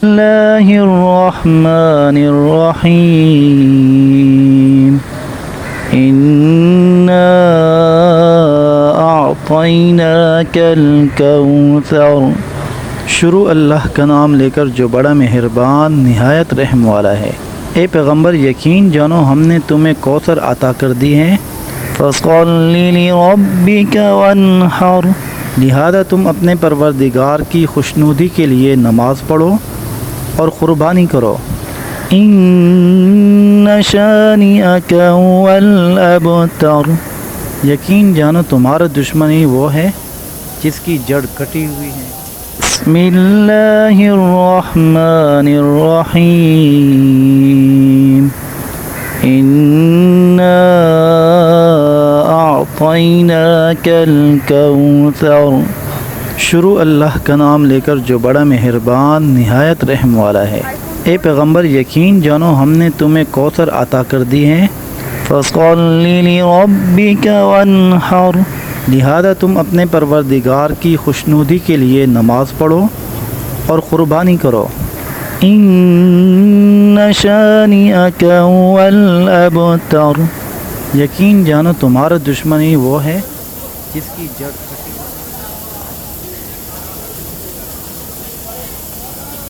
اللہ الرحمن الرحیم انا اعطیناک الکوثر۔ شروع اللہ کا نام لے کر جو بڑا مہربان نہایت رحم والا ہے۔ اے پیغمبر یقین جانو ہم نے تمہیں کوثر عطا کر دی ہے۔ فَصَلِّ لِرَبِّكَ وَانْحَرْ، لہذا تم اپنے پروردگار کی خوشنودی کے لیے نماز پڑھو اور قربانی کرو۔ إِنَّ شَانِئَكَ هُوَ الْأَبْتَرُ، یقین جانو تمہارا دشمن ہی وہ ہے جس کی جڑ کٹی ہوئی ہے۔ بسم اللہ الرحمن الرحیم انا اعطیناک الکوثر۔ شروع اللہ کا نام لے کر جو بڑا مہربان نہایت رحم والا ہے۔ اے پیغمبر یقین جانو ہم نے تمہیں کوثر عطا کر دی ہے۔ فَصَلِّ لِرَبِّكَ وَانْحَرْ، لہذا تم اپنے پروردگار کی خوشنودی کے لیے نماز پڑھو اور قربانی کرو۔ إِنَّ شَانِئَكَ هُوَ الْأَبْتَرُ، یقین جانو تمہارا دشمن ہی وہ ہے جس کی جڑ